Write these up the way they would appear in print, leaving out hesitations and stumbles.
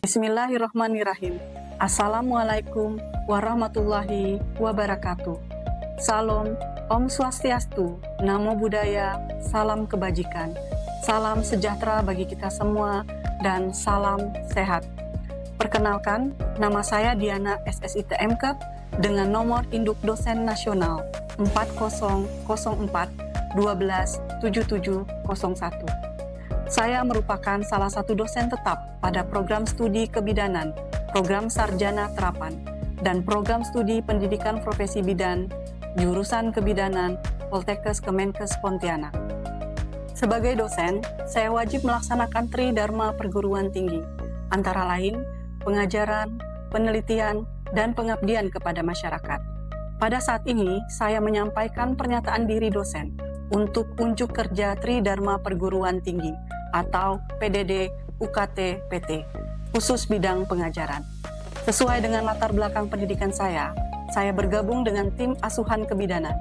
Bismillahirrahmanirrahim. Assalamualaikum warahmatullahi wabarakatuh. Salam, Om Swastiastu, Namo Buddhaya, salam kebajikan, salam sejahtera bagi kita semua, dan salam sehat. Perkenalkan, nama saya Diana SSIT MKEP dengan nomor induk dosen nasional 4004 12 7701. Saya merupakan salah satu dosen tetap pada program studi kebidanan, program sarjana terapan, dan program studi pendidikan profesi bidan, jurusan kebidanan, Poltekkes Kemenkes Pontianak. Sebagai dosen, saya wajib melaksanakan Tridharma perguruan tinggi, antara lain pengajaran, penelitian, dan pengabdian kepada masyarakat. Pada saat ini, saya menyampaikan pernyataan diri dosen untuk unjuk kerja Tridharma perguruan tinggi atau PDD UKT PT, khusus bidang pengajaran. Sesuai dengan latar belakang pendidikan saya bergabung dengan tim asuhan kebidanan.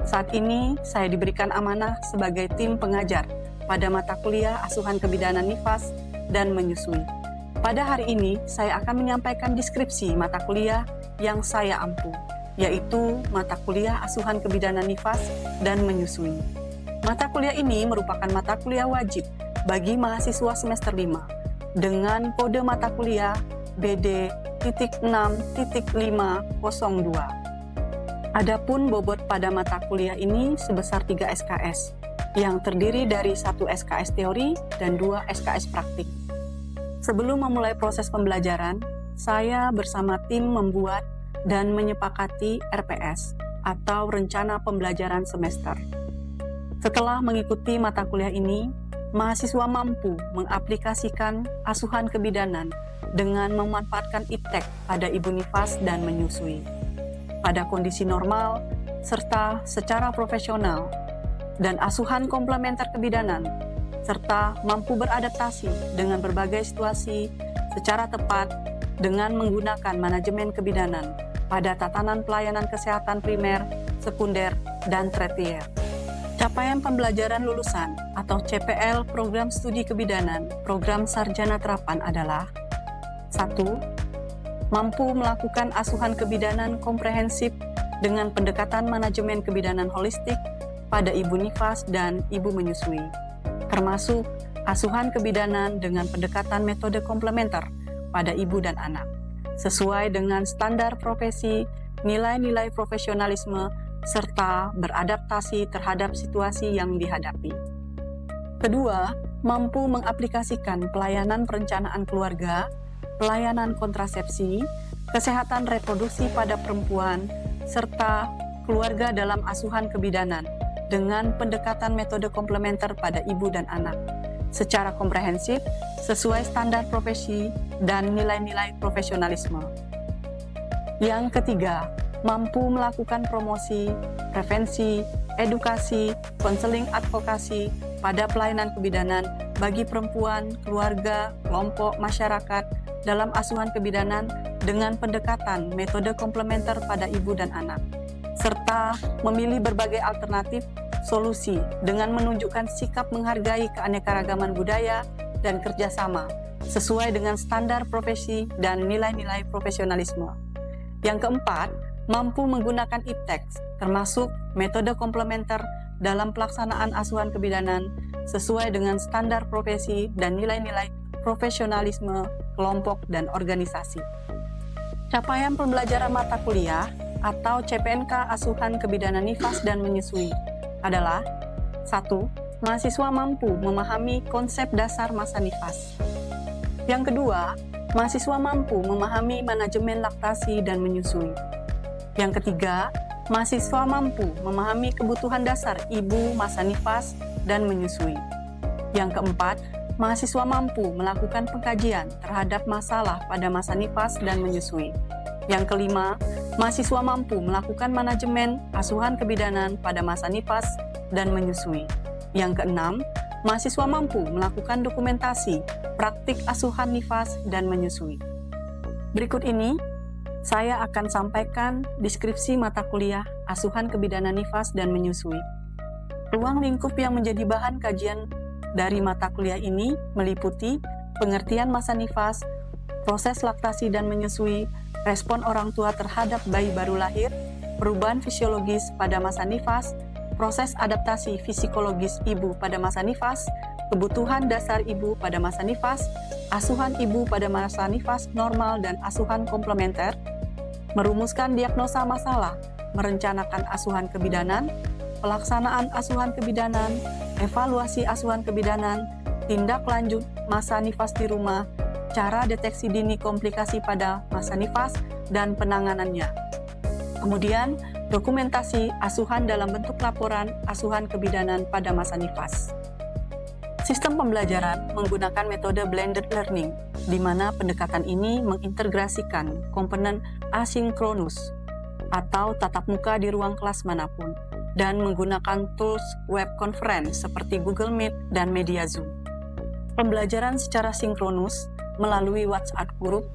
Saat ini, saya diberikan amanah sebagai tim pengajar pada mata kuliah asuhan kebidanan NIFAS dan menyusui. Pada hari ini, saya akan menyampaikan deskripsi mata kuliah yang saya ampu, yaitu mata kuliah asuhan kebidanan NIFAS dan menyusui. Mata kuliah ini merupakan mata kuliah wajib bagi mahasiswa semester 5 dengan kode mata kuliah BD.6.502. Adapun bobot pada mata kuliah ini sebesar 3 SKS yang terdiri dari 1 SKS teori dan 2 SKS praktik. Sebelum memulai proses pembelajaran, saya bersama tim membuat dan menyepakati RPS atau Rencana Pembelajaran Semester. Setelah mengikuti mata kuliah ini, mahasiswa mampu mengaplikasikan asuhan kebidanan dengan memanfaatkan iptek pada ibu nifas dan menyusui pada kondisi normal serta secara profesional, dan asuhan komplementer kebidanan serta mampu beradaptasi dengan berbagai situasi secara tepat dengan menggunakan manajemen kebidanan pada tatanan pelayanan kesehatan primer, sekunder, dan tersier. Capaian pembelajaran lulusan atau CPL program studi kebidanan program sarjana terapan adalah 1. Mampu melakukan asuhan kebidanan komprehensif dengan pendekatan manajemen kebidanan holistik pada ibu nifas dan ibu menyusui, termasuk asuhan kebidanan dengan pendekatan metode komplementer pada ibu dan anak, sesuai dengan standar profesi, nilai-nilai profesionalisme, serta beradaptasi terhadap situasi yang dihadapi. Kedua, mampu mengaplikasikan pelayanan perencanaan keluarga, pelayanan kontrasepsi, kesehatan reproduksi pada perempuan, serta keluarga dalam asuhan kebidanan dengan pendekatan metode komplementer pada ibu dan anak, secara komprehensif, sesuai standar profesi dan nilai-nilai profesionalisme. Yang ketiga, mampu melakukan promosi, prevensi, edukasi, konseling advokasi pada pelayanan kebidanan bagi perempuan, keluarga, kelompok masyarakat dalam asuhan kebidanan dengan pendekatan metode komplementer pada ibu dan anak, serta memilih berbagai alternatif solusi dengan menunjukkan sikap menghargai keanekaragaman budaya dan kerjasama sesuai dengan standar profesi dan nilai-nilai profesionalisme. Yang keempat, mampu menggunakan iptek, termasuk metode komplementer dalam pelaksanaan asuhan kebidanan sesuai dengan standar profesi dan nilai-nilai profesionalisme kelompok dan organisasi. Capaian pembelajaran mata kuliah atau CPNK asuhan kebidanan nifas dan menyusui adalah 1. Mahasiswa mampu memahami konsep dasar masa nifas. Yang kedua, mahasiswa mampu memahami manajemen laktasi dan menyusui. Yang ketiga, mahasiswa mampu memahami kebutuhan dasar ibu masa nifas dan menyusui. Yang keempat, mahasiswa mampu melakukan pengkajian terhadap masalah pada masa nifas dan menyusui. Yang kelima, mahasiswa mampu melakukan manajemen asuhan kebidanan pada masa nifas dan menyusui. Yang keenam, mahasiswa mampu melakukan dokumentasi praktik asuhan nifas dan menyusui. Berikut ini saya akan sampaikan deskripsi mata kuliah asuhan kebidanan nifas dan menyusui. Ruang lingkup yang menjadi bahan kajian dari mata kuliah ini meliputi pengertian masa nifas, proses laktasi dan menyusui, respon orang tua terhadap bayi baru lahir, perubahan fisiologis pada masa nifas, proses adaptasi psikologis ibu pada masa nifas, kebutuhan dasar ibu pada masa nifas, asuhan ibu pada masa nifas normal dan asuhan komplementer, merumuskan diagnosa masalah, merencanakan asuhan kebidanan, pelaksanaan asuhan kebidanan, evaluasi asuhan kebidanan, tindak lanjut masa nifas di rumah, cara deteksi dini komplikasi pada masa nifas, dan penanganannya. Kemudian, dokumentasi asuhan dalam bentuk laporan asuhan kebidanan pada masa nifas. Sistem pembelajaran menggunakan metode blended learning, di mana pendekatan ini mengintegrasikan komponen asinkronus atau tatap muka di ruang kelas manapun, dan menggunakan tools web conference seperti Google Meet dan Media Zoom. Pembelajaran secara sinkronus melalui WhatsApp Group,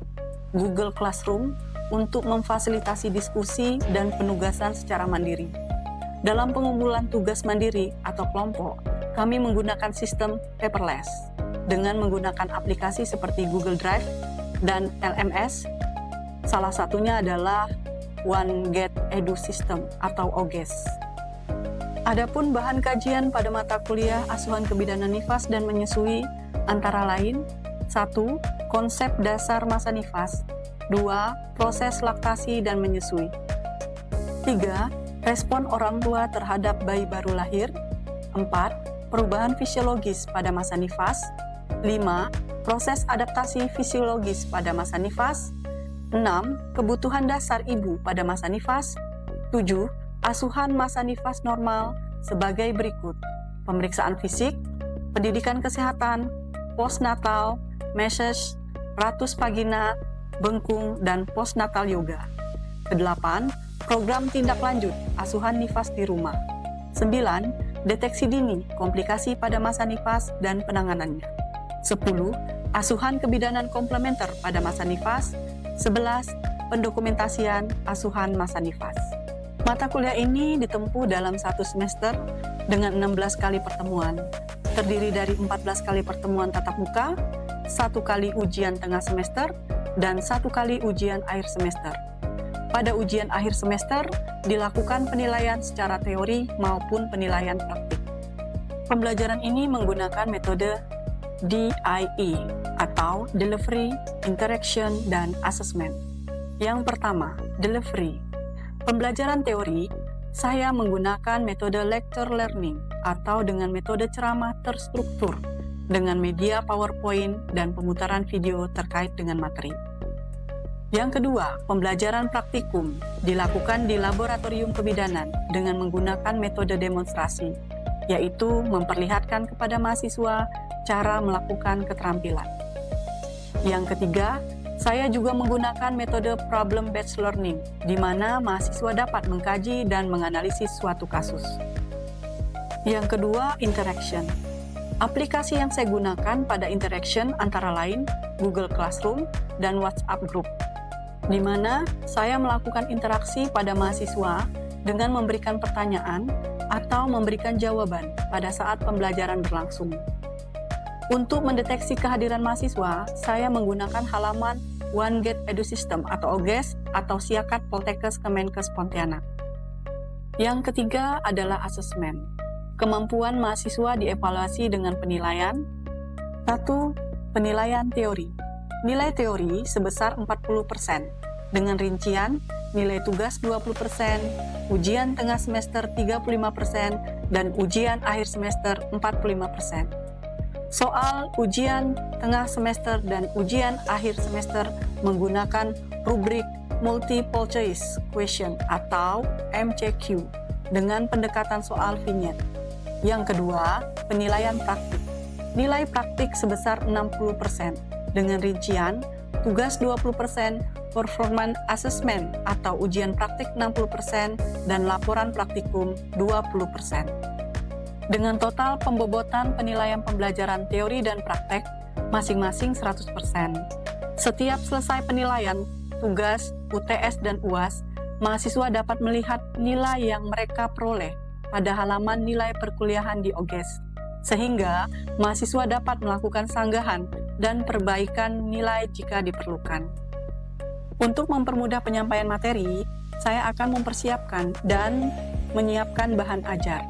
Google Classroom untuk memfasilitasi diskusi dan penugasan secara mandiri. Dalam pengumpulan tugas mandiri atau kelompok, kami menggunakan sistem paperless dengan menggunakan aplikasi seperti Google Drive dan LMS. Salah satunya adalah OneGate Edu System atau OGES. Adapun bahan kajian pada mata kuliah asuhan kebidanan nifas dan menyusui antara lain: 1. Konsep dasar masa nifas. 2. Proses laktasi dan menyusui. 3. Respon orang tua terhadap bayi baru lahir. 4. Perubahan fisiologis pada masa nifas. 5. Proses adaptasi fisiologis pada masa nifas. 6. Kebutuhan dasar ibu pada masa nifas. 7. Asuhan masa nifas normal sebagai berikut: pemeriksaan fisik, pendidikan kesehatan, postnatal, meses, ratus vagina, bengkung, dan postnatal yoga. 8. Program tindak lanjut asuhan nifas di rumah. 9. Deteksi dini komplikasi pada masa nifas dan penanganannya. 10. Asuhan kebidanan komplementer pada masa nifas. 11. Pendokumentasian asuhan masa nifas. Mata kuliah ini ditempuh dalam satu semester dengan 16 kali pertemuan, terdiri dari 14 kali pertemuan tatap muka, 1 kali ujian tengah semester, dan 1 kali ujian akhir semester. Pada ujian akhir semester, dilakukan penilaian secara teori maupun penilaian praktik. Pembelajaran ini menggunakan metode DIE atau Delivery, Interaction, dan Assessment. Yang pertama, Delivery. Pembelajaran teori, saya menggunakan metode lecture learning atau dengan metode ceramah terstruktur dengan media PowerPoint dan pemutaran video terkait dengan materi. Yang kedua, pembelajaran praktikum dilakukan di laboratorium kebidanan dengan menggunakan metode demonstrasi, yaitu memperlihatkan kepada mahasiswa cara melakukan keterampilan. Yang ketiga, saya juga menggunakan metode problem-based learning, di mana mahasiswa dapat mengkaji dan menganalisis suatu kasus. Yang kedua, interaction. Aplikasi yang saya gunakan pada interaction antara lain Google Classroom dan WhatsApp Group, di mana saya melakukan interaksi pada mahasiswa dengan memberikan pertanyaan atau memberikan jawaban pada saat pembelajaran berlangsung. Untuk mendeteksi kehadiran mahasiswa, saya menggunakan halaman OneGate Edu System atau OGES atau Siakat Poltekkes Kemenkes Pontianak. Yang ketiga adalah asesmen. Kemampuan mahasiswa dievaluasi dengan penilaian. 1. Penilaian teori. Nilai teori sebesar 40%, dengan rincian nilai tugas 20%, ujian tengah semester 35%, dan ujian akhir semester 45%. Soal ujian tengah semester dan ujian akhir semester menggunakan rubrik Multiple Choice Question atau MCQ dengan pendekatan soal vignette. Yang kedua, penilaian praktik. Nilai praktik sebesar 60%, dengan rincian tugas 20%, performance assessment atau ujian praktik 60%, dan laporan praktikum 20%. Dengan total pembobotan penilaian pembelajaran teori dan praktek masing-masing 100%. Setiap selesai penilaian, tugas, UTS, dan UAS, mahasiswa dapat melihat nilai yang mereka peroleh pada halaman nilai perkuliahan di OGES, sehingga mahasiswa dapat melakukan sanggahan dan perbaikan nilai jika diperlukan. Untuk mempermudah penyampaian materi, saya akan mempersiapkan dan menyiapkan bahan ajar,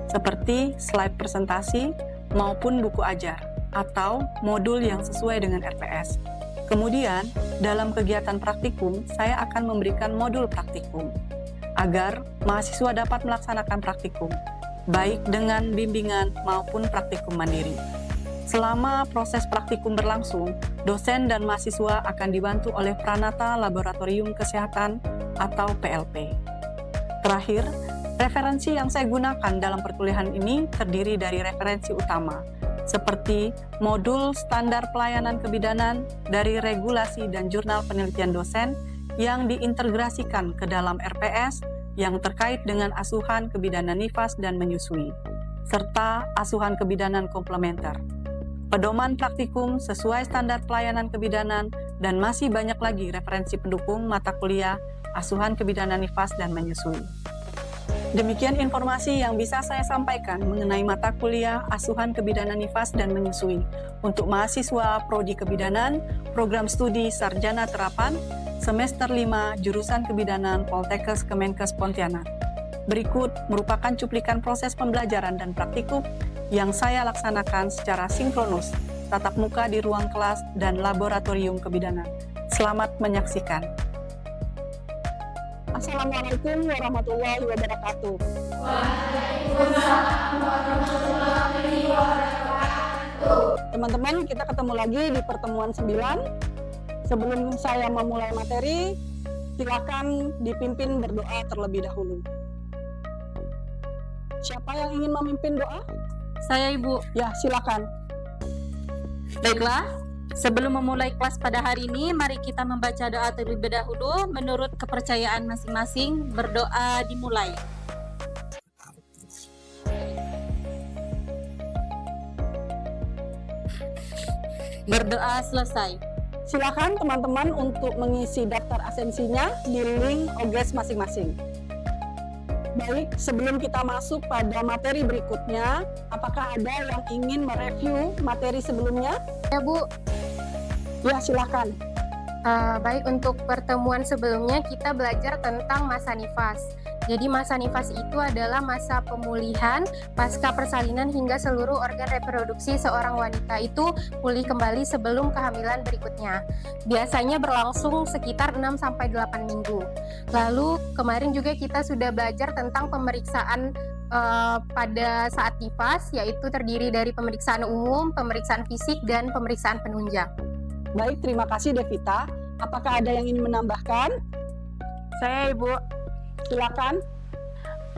seperti slide presentasi maupun buku ajar, atau modul yang sesuai dengan RPS. Kemudian, dalam kegiatan praktikum, saya akan memberikan modul praktikum, agar mahasiswa dapat melaksanakan praktikum, baik dengan bimbingan maupun praktikum mandiri. Selama proses praktikum berlangsung, dosen dan mahasiswa akan dibantu oleh Pranata Laboratorium Kesehatan atau PLP. Terakhir, referensi yang saya gunakan dalam perkuliahan ini terdiri dari referensi utama, seperti modul standar pelayanan kebidanan dari regulasi dan jurnal penelitian dosen yang diintegrasikan ke dalam RPS yang terkait dengan asuhan kebidanan nifas dan menyusui, serta asuhan kebidanan komplementer, pedoman praktikum sesuai standar pelayanan kebidanan, dan masih banyak lagi referensi pendukung mata kuliah asuhan kebidanan nifas dan menyusui. Demikian informasi yang bisa saya sampaikan mengenai mata kuliah asuhan kebidanan nifas dan menyusui untuk mahasiswa Prodi Kebidanan, Program Studi Sarjana Terapan, Semester 5, Jurusan Kebidanan Poltekkes Kemenkes Pontianak. Berikut merupakan cuplikan proses pembelajaran dan praktikum yang saya laksanakan secara sinkronus, tatap muka di ruang kelas dan laboratorium kebidanan. Selamat menyaksikan. Assalamualaikum warahmatullahi wabarakatuh. Waalaikumsalam warahmatullahi wabarakatuh. Teman-teman, kita ketemu lagi di pertemuan 9. Sebelum saya memulai materi, silakan dipimpin berdoa terlebih dahulu. Siapa yang ingin memimpin doa? Saya, Ibu. Ya, silakan. Baiklah, sebelum memulai kelas pada hari ini, mari kita membaca doa terlebih dahulu menurut kepercayaan masing-masing. Berdoa dimulai. Berdoa selesai. Silakan teman-teman untuk mengisi daftar absensinya di link OGS masing-masing. Baik, sebelum kita masuk pada materi berikutnya, apakah ada yang ingin mereview materi sebelumnya? Ya, Bu. Ya, silakan. Baik, untuk pertemuan sebelumnya kita belajar tentang masa nifas. Jadi masa nifas itu adalah masa pemulihan pasca persalinan hingga seluruh organ reproduksi seorang wanita itu pulih kembali sebelum kehamilan berikutnya. Biasanya berlangsung sekitar 6-8 minggu. Lalu kemarin juga kita sudah belajar tentang pemeriksaan pada saat nifas, yaitu terdiri dari pemeriksaan umum, pemeriksaan fisik, dan pemeriksaan penunjang. Baik, terima kasih Devita. Apakah ada yang ingin menambahkan? Saya, Ibu. Silakan.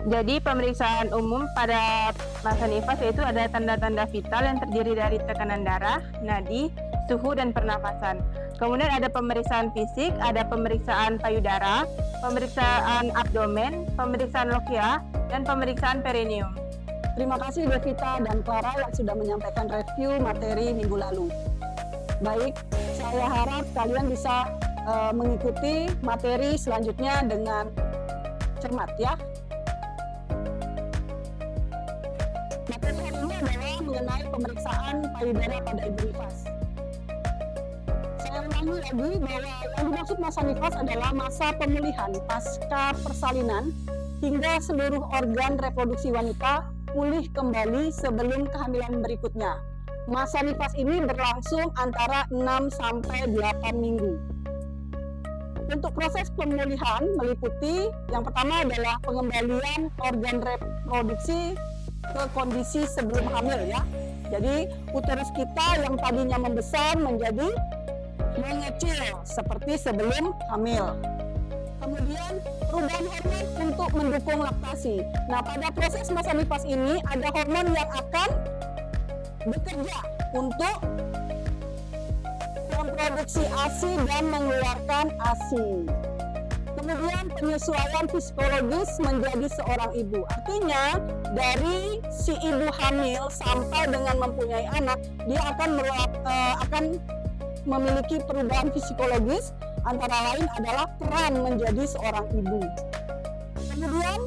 Jadi pemeriksaan umum pada masa nifas yaitu ada tanda-tanda vital yang terdiri dari tekanan darah, nadi, suhu, dan pernafasan. Kemudian ada pemeriksaan fisik, ada pemeriksaan payudara, pemeriksaan abdomen, pemeriksaan lokia, dan pemeriksaan perineum. Terima kasih Devita dan Clara yang sudah menyampaikan review materi minggu lalu. Baik, saya harap kalian bisa mengikuti materi selanjutnya dengan cermat ya. Materi hari ini adalah mengenai pemeriksaan payudara pada ibu nifas. Saya ulangi lagi bahwa yang dimaksud masa nifas adalah masa pemulihan pasca persalinan hingga seluruh organ reproduksi wanita pulih kembali sebelum kehamilan berikutnya. Masa nifas ini berlangsung antara 6-8 minggu. Untuk proses pemulihan meliputi yang pertama adalah pengembalian organ reproduksi ke kondisi sebelum hamil ya. Jadi uterus kita yang tadinya membesar menjadi mengecil seperti sebelum hamil. Kemudian perubahan hormon untuk mendukung laktasi. Nah, pada proses masa nifas ini ada hormon yang akan bekerja untuk memproduksi ASI dan mengeluarkan ASI. Kemudian penyesuaian psikologis menjadi seorang ibu. Artinya dari si ibu hamil sampai dengan mempunyai anak, dia akan memiliki perubahan psikologis, antara lain adalah peran menjadi seorang ibu. Kemudian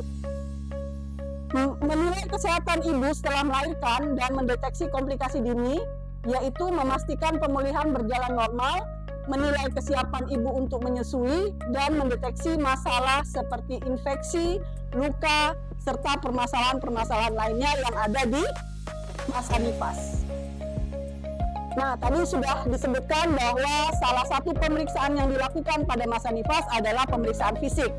menilai kesehatan ibu setelah melahirkan dan mendeteksi komplikasi dini yaitu memastikan pemulihan berjalan normal, menilai kesiapan ibu untuk menyusui, dan mendeteksi masalah seperti infeksi, luka, serta permasalahan-permasalahan lainnya yang ada di masa nifas. Nah, tadi sudah disebutkan bahwa salah satu pemeriksaan yang dilakukan pada masa nifas adalah pemeriksaan fisik.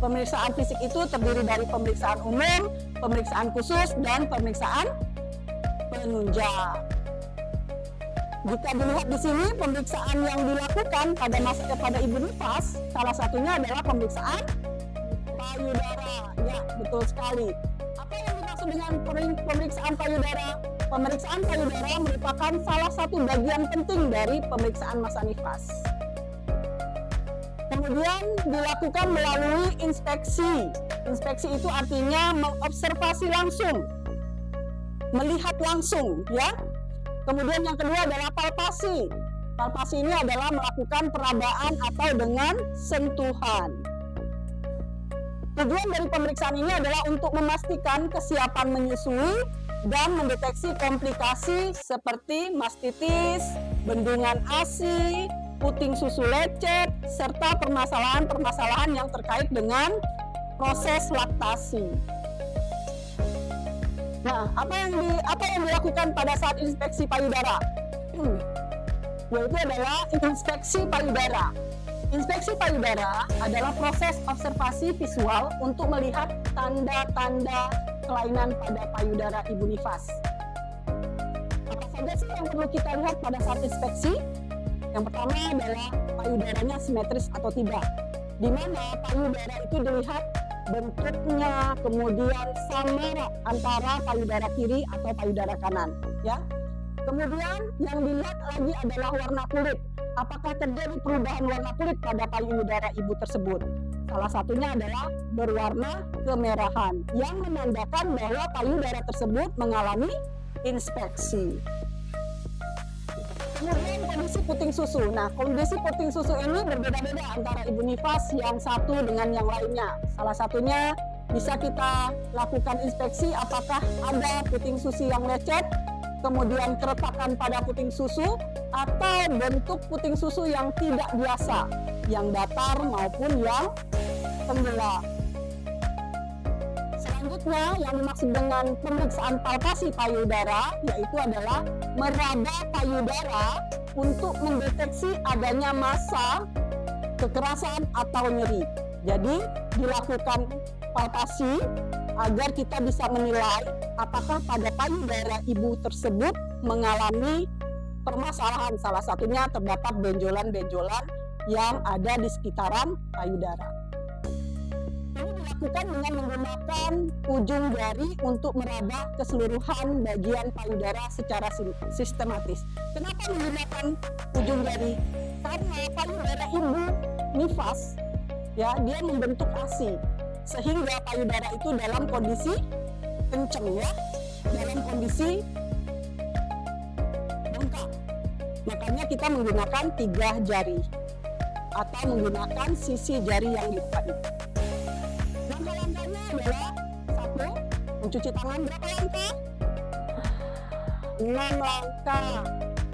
Pemeriksaan fisik itu terdiri dari pemeriksaan umum, pemeriksaan khusus, dan pemeriksaan penunjang. Jika dilihat di sini, pemeriksaan yang dilakukan pada ibu nifas, salah satunya adalah pemeriksaan payudara. Ya, betul sekali. Apa yang dimaksud dengan pemeriksaan payudara? Pemeriksaan payudara merupakan salah satu bagian penting dari pemeriksaan masa nifas. Kemudian dilakukan melalui inspeksi. Inspeksi itu artinya mengobservasi langsung, melihat langsung, ya. Kemudian yang kedua adalah palpasi. Palpasi ini adalah melakukan perabaan atau dengan sentuhan. Tujuan dari pemeriksaan ini adalah untuk memastikan kesiapan menyusui dan mendeteksi komplikasi seperti mastitis, bendungan ASI, puting susu lecet, serta permasalahan-permasalahan yang terkait dengan proses laktasi. Nah, apa yang dilakukan pada saat inspeksi payudara? Yaitu adalah inspeksi payudara. Inspeksi payudara adalah proses observasi visual untuk melihat tanda-tanda kelainan pada payudara ibu nifas. Apa saja sih yang perlu kita lihat pada saat inspeksi? Yang pertama adalah payudaranya simetris atau tidak, di mana payudara itu dilihat bentuknya, kemudian samar antara payudara kiri atau payudara kanan, ya. Kemudian yang dilihat lagi adalah warna kulit. Apakah terjadi perubahan warna kulit pada payudara ibu tersebut? Salah satunya adalah berwarna kemerahan yang menandakan bahwa payudara tersebut mengalami inspeksi. Kemudian kondisi puting susu. Nah, kondisi puting susu ini berbeda-beda antara ibu nifas yang satu dengan yang lainnya. Salah satunya bisa kita lakukan inspeksi apakah ada puting susu yang lecet, kemudian keretakan pada puting susu, atau bentuk puting susu yang tidak biasa, yang datar maupun yang tenggelam. Selanjutnya yang dimaksud dengan pemeriksaan palpasi payudara yaitu adalah meraba payudara untuk mendeteksi adanya massa, kekerasan atau nyeri. Jadi dilakukan palpasi agar kita bisa menilai apakah pada payudara ibu tersebut mengalami permasalahan, salah satunya terdapat benjolan-benjolan yang ada di sekitaran payudara. Ini dilakukan dengan menggunakan ujung jari untuk meraba keseluruhan bagian payudara secara sistematis. Kenapa menggunakan ujung jari? Karena payudara ibu nifas, ya, dia membentuk ASI, sehingga payudara itu dalam kondisi kencang, ya, dalam kondisi bengkak. Makanya kita menggunakan 3 jari atau menggunakan sisi jari yang dibuka itu. Langkah-langkahnya adalah 1. Mencuci tangan. Berapa langkah? 6 langkah,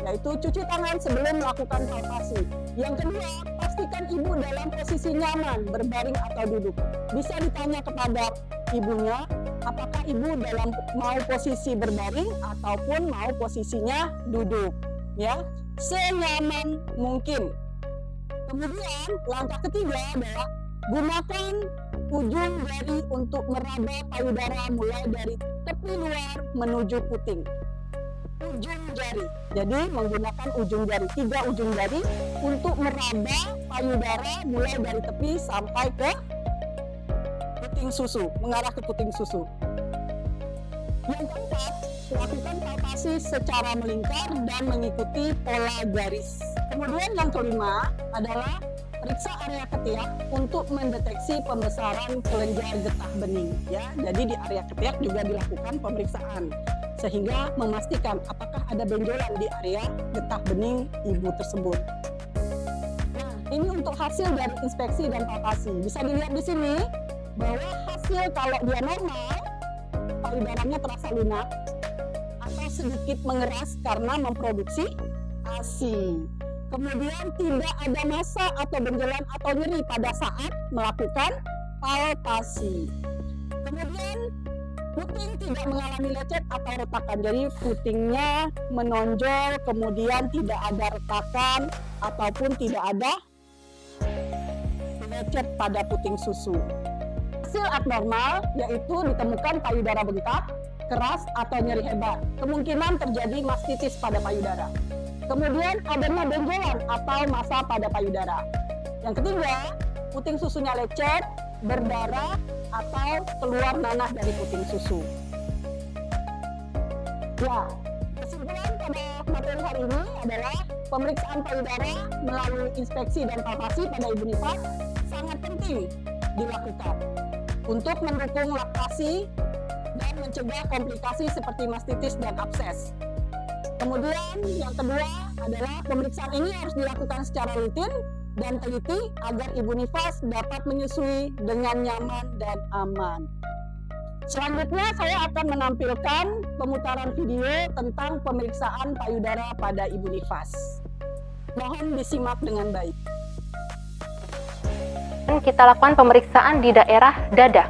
yaitu cuci tangan sebelum melakukan palpasi. Yang kedua, pastikan ibu dalam posisi nyaman, berbaring atau duduk. Bisa ditanya kepada ibunya, apakah ibu mau posisi berbaring ataupun mau posisinya duduk, ya, senyaman mungkin. Kemudian langkah ketiga adalah gunakan ujung jari untuk meraba payudara mulai dari tepi luar menuju puting. Ujung jari. Jadi menggunakan ujung jari, 3 ujung jari untuk meraba payudara mulai dari tepi sampai ke puting susu, mengarah ke puting susu. Yang keempat, lakukan palpasi secara melingkar dan mengikuti pola garis. Kemudian yang kelima adalah periksa area ketiak untuk mendeteksi pembesaran kelenjar getah bening, ya. Jadi di area ketiak juga dilakukan pemeriksaan sehingga memastikan apakah ada benjolan di area getah bening ibu tersebut. Nah, ini untuk hasil dari inspeksi dan palpasi. Bisa dilihat di sini bahwa hasil kalau dia normal, payudaranya terasa lunak atau sedikit mengeras karena memproduksi ASI. Kemudian tidak ada massa atau benjolan atau nyeri pada saat melakukan palpasi. Kemudian puting tidak mengalami lecet atau retakan, jadi putingnya menonjol, kemudian tidak ada retakan ataupun tidak ada lecet pada puting susu. Hasil abnormal yaitu ditemukan payudara bengkak, keras atau nyeri hebat. Kemungkinan terjadi mastitis pada payudara. Kemudian adanya benjolan atau massa pada payudara. Yang ketiga, puting susunya lecet, berdarah, atau keluar nanah dari puting susu. Ya, kesimpulan pada materi hari ini adalah pemeriksaan payudara melalui inspeksi dan palpasi pada ibu nifas sangat penting dilakukan untuk mendukung laktasi dan mencegah komplikasi seperti mastitis dan abses. Kemudian yang kedua adalah pemeriksaan ini harus dilakukan secara rutin dan teliti agar ibu nifas dapat menyusui dengan nyaman dan aman. Selanjutnya saya akan menampilkan pemutaran video tentang pemeriksaan payudara pada ibu nifas. Mohon disimak dengan baik. Kita lakukan pemeriksaan di daerah dada.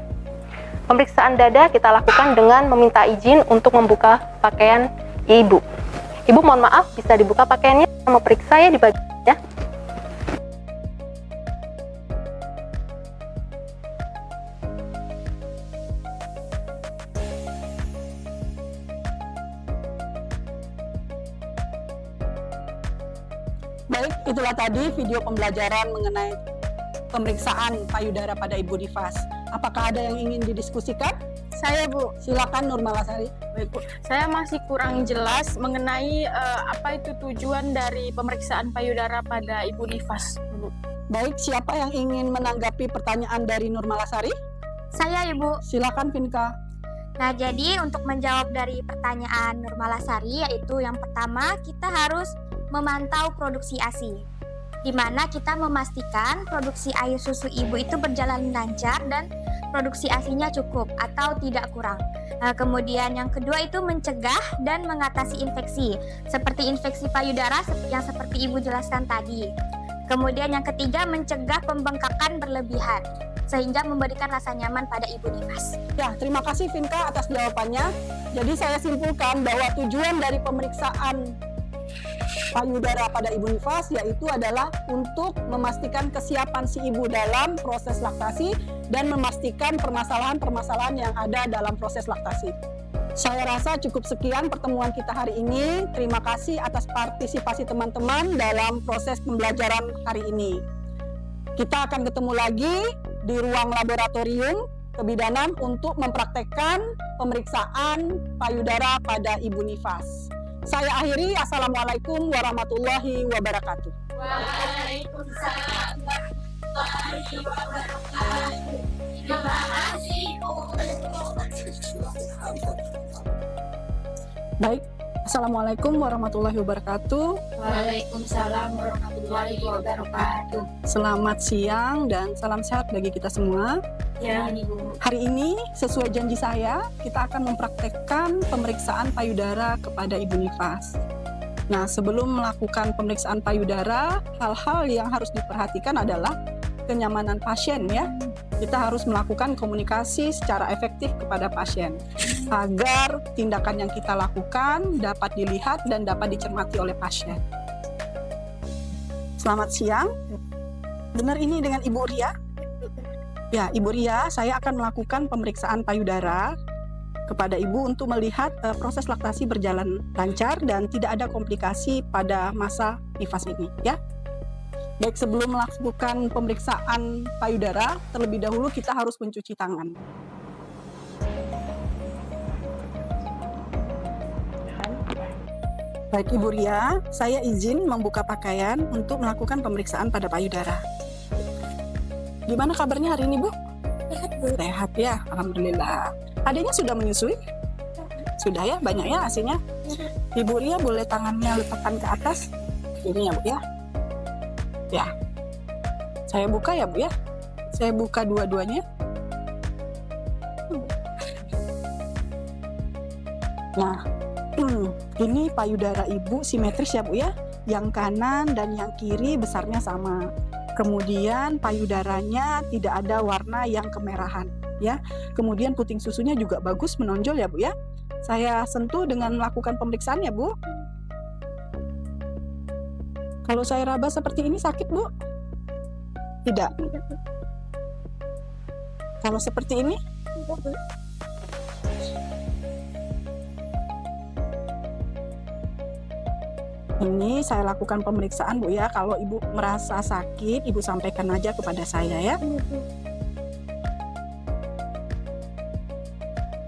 Pemeriksaan dada kita lakukan dengan meminta izin untuk membuka pakaian ibu. Ibu mohon maaf, bisa dibuka pakaiannya, sama periksa ya di bagian ya. Baik, itulah tadi video pembelajaran mengenai pemeriksaan payudara pada ibu nifas. Apakah ada yang ingin didiskusikan? Saya Bu, Silakan Nur Malasari. baik Bu. Saya masih kurang jelas mengenai apa itu tujuan dari pemeriksaan payudara pada ibu nifas. Bu. Baik, siapa yang ingin menanggapi pertanyaan dari Nur Malasari? Saya Ibu. Silakan Vinka. Nah, jadi untuk menjawab dari pertanyaan Nur Malasari, yaitu yang pertama kita harus memantau produksi ASI, di mana kita memastikan produksi air susu ibu itu berjalan lancar dan produksi ASI-nya cukup atau tidak kurang. Nah, kemudian yang kedua itu mencegah dan mengatasi infeksi, seperti infeksi payudara yang seperti ibu jelaskan tadi. Kemudian yang ketiga mencegah pembengkakan berlebihan, sehingga memberikan rasa nyaman pada ibu nifas. Ya, terima kasih Vinka atas jawabannya. Jadi saya simpulkan bahwa tujuan dari pemeriksaan payudara pada ibu nifas yaitu adalah untuk memastikan kesiapan si ibu dalam proses laktasi dan memastikan permasalahan-permasalahan yang ada dalam proses laktasi. Saya rasa cukup sekian pertemuan kita hari ini. Terima kasih atas partisipasi teman-teman dalam proses pembelajaran hari ini. Kita akan ketemu lagi di ruang laboratorium kebidanan untuk mempraktekkan pemeriksaan payudara pada ibu nifas. Saya akhiri, Assalamualaikum warahmatullahi wabarakatuh. Waalaikumsalam warahmatullahi wabarakatuh. Terima kasih. Baik, Assalamualaikum warahmatullahi wabarakatuh. Waalaikumsalam warahmatullahi wabarakatuh. Selamat siang dan salam sehat bagi kita semua. Ya, Ibu. Hari ini sesuai janji saya, kita akan mempraktekkan pemeriksaan payudara kepada ibu nifas. Nah, sebelum melakukan pemeriksaan payudara, hal-hal yang harus diperhatikan adalah kenyamanan pasien ya. Kita harus melakukan komunikasi secara efektif kepada pasien agar tindakan yang kita lakukan dapat dilihat dan dapat dicermati oleh pasien. Selamat siang. Benar ini dengan Ibu Ria? Ya, Ibu Ria, saya akan melakukan pemeriksaan payudara kepada Ibu untuk melihat proses laktasi berjalan lancar dan tidak ada komplikasi pada masa nifas ini, ya. Baik, sebelum melakukan pemeriksaan payudara, terlebih dahulu kita harus mencuci tangan. Baik, Ibu Ria, saya izin membuka pakaian untuk melakukan pemeriksaan pada payudara. Gimana kabarnya hari ini, Bu? Sehat, Bu. Sehat ya, alhamdulillah. Adanya sudah menyusui? Sudah ya, banyak ya hasilnya. Ibu Ria boleh tangannya letakkan ke atas. Ini ya, Bu ya. Ya. Saya buka ya, Bu ya. Saya buka dua-duanya. Nah, Ini payudara ibu simetris ya Bu ya. Yang kanan dan yang kiri besarnya sama. Kemudian payudaranya tidak ada warna yang kemerahan ya. Kemudian puting susunya juga bagus menonjol ya Bu ya. Saya sentuh dengan melakukan pemeriksaan ya Bu. Kalau saya raba seperti ini sakit Bu? Tidak. Kalau seperti ini? Ini saya lakukan pemeriksaan Bu ya. Kalau Ibu merasa sakit, Ibu sampaikan aja kepada saya ya.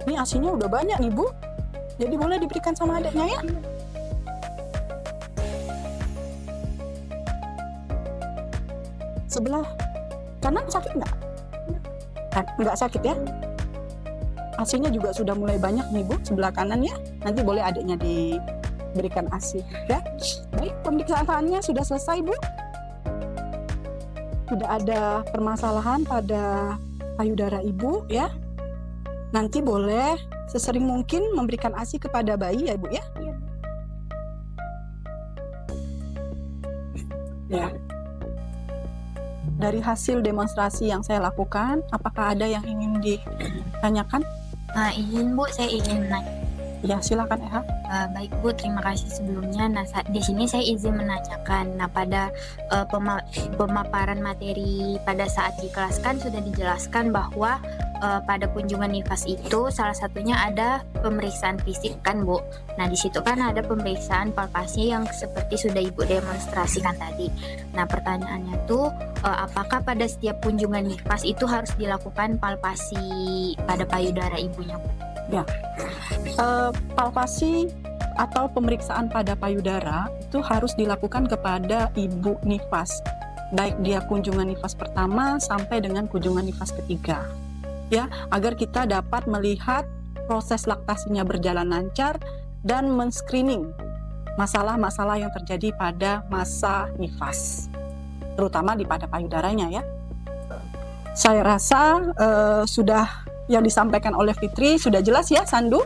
Ini ASINya udah banyak nih Bu. Jadi boleh diberikan sama adiknya ya. Sebelah kanan sakit nggak? Nggak sakit ya? ASINya juga sudah mulai banyak nih Bu, sebelah kanan ya. Nanti boleh adiknya diberikan ASI ya. Baik, pemeriksaannya sudah selesai Bu. Tidak ada permasalahan pada payudara Ibu ya. Nanti boleh sesering mungkin memberikan ASI kepada bayi ya Bu ya. Ya. Dari hasil demonstrasi yang saya lakukan, apakah ada yang ingin ditanyakan? Izin Bu, saya ingin menanya. Ya, silakan Eha. Baik Bu, terima kasih sebelumnya. Nah, di sini saya izin menanyakan. Nah, pada pemaparan materi pada saat di kelas kan sudah dijelaskan bahwa pada kunjungan nifas itu salah satunya ada pemeriksaan fisik kan Bu. Nah, di situ kan ada pemeriksaan palpasi yang seperti sudah Ibu demonstrasikan tadi. Nah, pertanyaannya tuh apakah pada setiap kunjungan nifas itu harus dilakukan palpasi pada payudara ibunya Bu? Ya, palpasi atau pemeriksaan pada payudara itu harus dilakukan kepada ibu nifas, baik dia kunjungan nifas pertama sampai dengan kunjungan nifas ketiga, ya, agar kita dapat melihat proses laktasinya berjalan lancar dan men-screening masalah-masalah yang terjadi pada masa nifas, terutama pada payudaranya ya. Saya rasa sudah yang disampaikan oleh Fitri sudah jelas ya Sandu.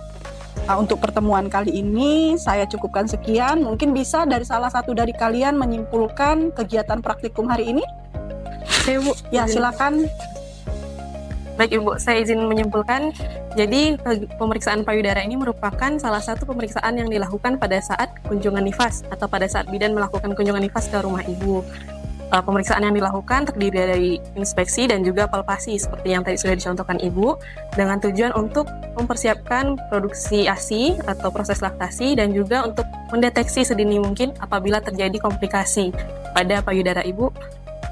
Nah, untuk pertemuan kali ini saya cukupkan sekian. Mungkin bisa dari salah satu dari kalian menyimpulkan kegiatan praktikum hari ini. Bu, ya silakan. Baik Ibu, saya izin menyimpulkan. Jadi pemeriksaan payudara ini merupakan salah satu pemeriksaan yang dilakukan pada saat kunjungan nifas atau pada saat bidan melakukan kunjungan nifas ke rumah Ibu. Pemeriksaan yang dilakukan terdiri dari inspeksi dan juga palpasi seperti yang tadi sudah dicontohkan Ibu, dengan tujuan untuk mempersiapkan produksi ASI atau proses laktasi dan juga untuk mendeteksi sedini mungkin apabila terjadi komplikasi pada payudara Ibu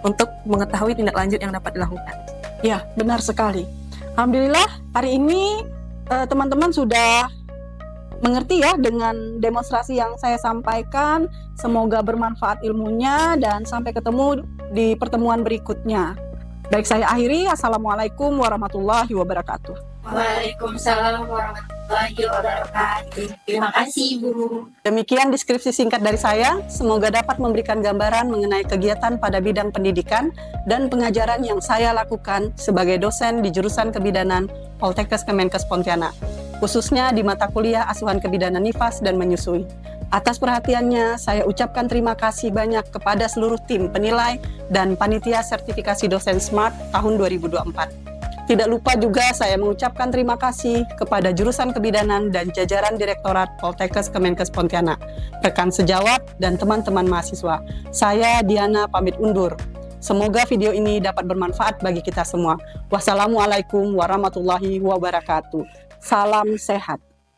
untuk mengetahui tindak lanjut yang dapat dilakukan. Ya, benar sekali. Alhamdulillah hari ini teman-teman sudah mengerti ya dengan demonstrasi yang saya sampaikan. Semoga bermanfaat ilmunya dan sampai ketemu di pertemuan berikutnya. Baik, saya akhiri. Assalamualaikum warahmatullahi wabarakatuh. Waalaikumsalam warahmatullahi wabarakatuh. Terima kasih Bu. Demikian deskripsi singkat dari saya. Semoga dapat memberikan gambaran mengenai kegiatan pada bidang pendidikan dan pengajaran yang saya lakukan sebagai dosen di jurusan kebidanan Poltekkes Kemenkes Pontianak, khususnya di mata kuliah asuhan kebidanan nifas dan menyusui. Atas perhatiannya, saya ucapkan terima kasih banyak kepada seluruh tim penilai dan panitia sertifikasi dosen SMART tahun 2024. Tidak lupa juga saya mengucapkan terima kasih kepada jurusan kebidanan dan jajaran Direktorat Poltekkes Kemenkes Pontianak, rekan sejawat, dan teman-teman mahasiswa. Saya Diana pamit undur. Semoga video ini dapat bermanfaat bagi kita semua. Wassalamualaikum warahmatullahi wabarakatuh. Salam sehat.